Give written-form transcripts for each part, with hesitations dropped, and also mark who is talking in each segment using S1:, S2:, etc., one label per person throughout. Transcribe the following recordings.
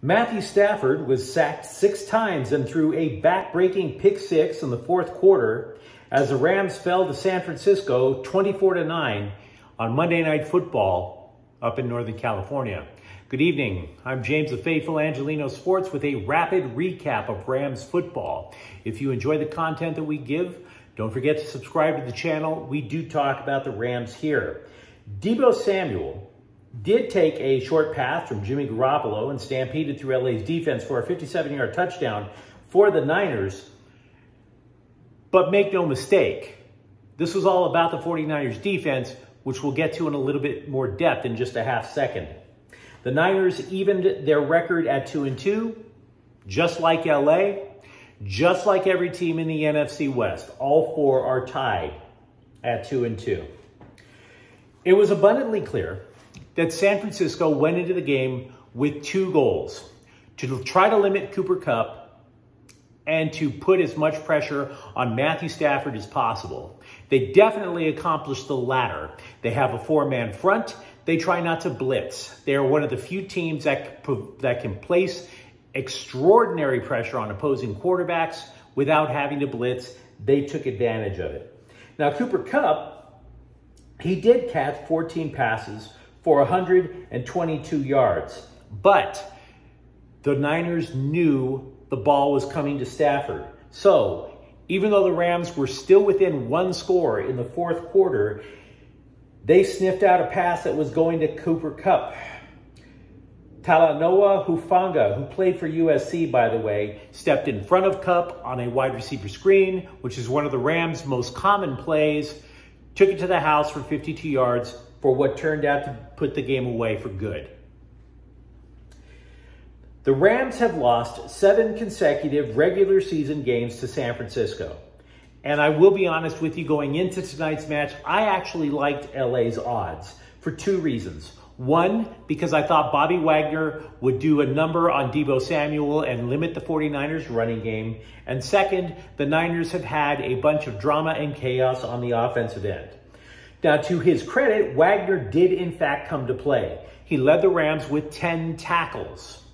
S1: Matthew Stafford was sacked 6 times and threw a back-breaking pick 6 in the fourth quarter as the Rams fell to San Francisco 24-9 on Monday Night Football up in Northern California. Good evening. I'm James the Faithful Angelino Sports with a rapid recap of Rams football. If you enjoy the content that we give, don't forget to subscribe to the channel. We do talk about the Rams here. Deebo Samuel did take a short pass from Jimmy Garoppolo and stampeded through LA's defense for a 57-yard touchdown for the Niners. But make no mistake, this was all about the 49ers defense, which we'll get to in a little bit more depth in just a half second. The Niners evened their record at 2-2, just like LA, just like every team in the NFC West. All 4 are tied at 2-2. It was abundantly clear that San Francisco went into the game with 2 goals: to try to limit Cooper Kupp and to put as much pressure on Matthew Stafford as possible. They definitely accomplished the latter. They have a 4-man front. They try not to blitz. They are one of the few teams that can place extraordinary pressure on opposing quarterbacks without having to blitz. They took advantage of it. Now, Cooper Kupp, he did catch 14 passes for 122 yards. But the Niners knew the ball was coming to Stafford. So even though the Rams were still within 1 score in the fourth quarter, they sniffed out a pass that was going to Cooper Kupp. Talanoa Hufanga, who played for USC, by the way, stepped in front of Kupp on a wide receiver screen, which is one of the Rams' most common plays, took it to the house for 52 yards for what turned out to put the game away for good. The Rams have lost 7 consecutive regular season games to San Francisco. And I will be honest with you, going into tonight's match, I actually liked LA's odds for 2 reasons. One, because I thought Bobby Wagner would do a number on Deebo Samuel and limit the 49ers running game. And second, the Niners have had a bunch of drama and chaos on the offensive end. Now, to his credit, Wagner did in fact come to play. He led the Rams with 10 tackles.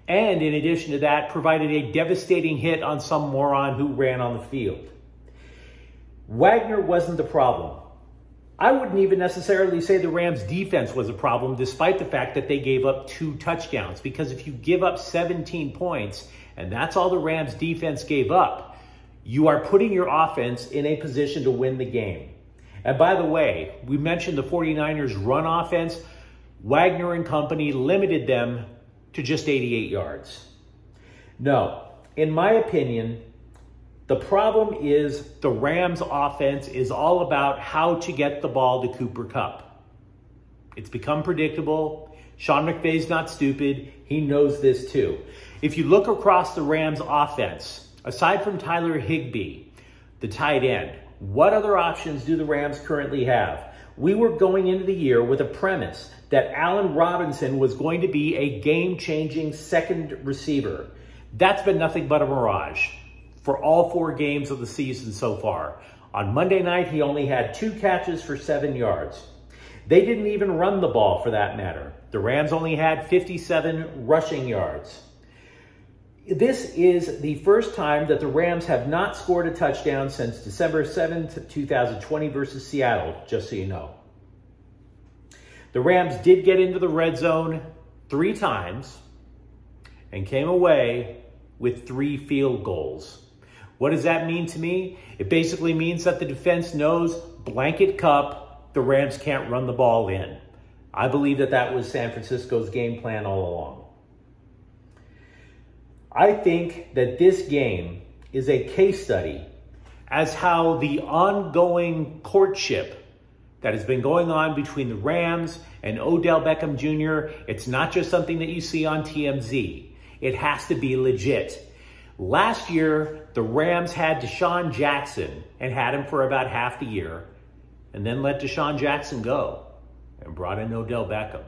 S1: And in addition to that, provided a devastating hit on some moron who ran on the field. Wagner wasn't the problem. I wouldn't even necessarily say the Rams' defense was a problem, despite the fact that they gave up 2 touchdowns. Because if you give up 17 points, and that's all the Rams' defense gave up, you are putting your offense in a position to win the game. And by the way, we mentioned the 49ers' run offense. Wagner and company limited them to just 88 yards. No, in my opinion, the problem is the Rams' offense is all about how to get the ball to Cooper Kupp. It's become predictable. Sean McVay's not stupid. He knows this too. If you look across the Rams' offense, aside from Tyler Higbee, the tight end, what other options do the Rams currently have? We were going into the year with a premise that Allen Robinson was going to be a game-changing second receiver. That's been nothing but a mirage for all 4 games of the season so far. On Monday night, he only had 2 catches for 7 yards. They didn't even run the ball for that matter. The Rams only had 57 rushing yards. This is the first time that the Rams have not scored a touchdown since December 7th, 2020 versus Seattle, just so you know. The Rams did get into the red zone 3 times and came away with 3 field goals. What does that mean to me? It basically means that the defense knows blanket Kupp, the Rams can't run the ball in. I believe that that was San Francisco's game plan all along. I think that this game is a case study as how the ongoing courtship that has been going on between the Rams and Odell Beckham Jr., it's not just something that you see on TMZ. It has to be legit. Last year, the Rams had Deshaun Jackson and had him for about half the year and then let Deshaun Jackson go and brought in Odell Beckham.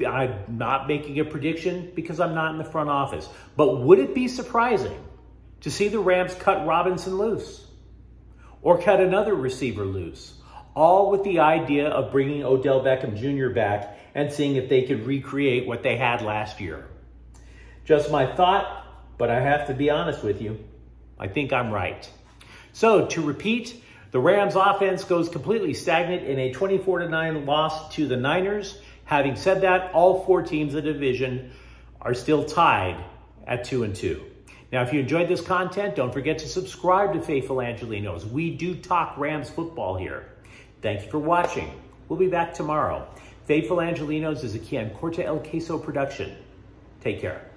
S1: I'm not making a prediction because I'm not in the front office, but would it be surprising to see the Rams cut Robinson loose or cut another receiver loose, all with the idea of bringing Odell Beckham Jr. back and seeing if they could recreate what they had last year? Just my thought, but I have to be honest with you. I think I'm right. So to repeat, the Rams offense goes completely stagnant in a 24-9 loss to the Niners. Having said that, all 4 teams in the division are still tied at 2-2. Now, if you enjoyed this content, don't forget to subscribe to Faithful Angelinos. We do talk Rams football here. Thank you for watching. We'll be back tomorrow. Faithful Angelinos is a Quian Corta El Queso production. Take care.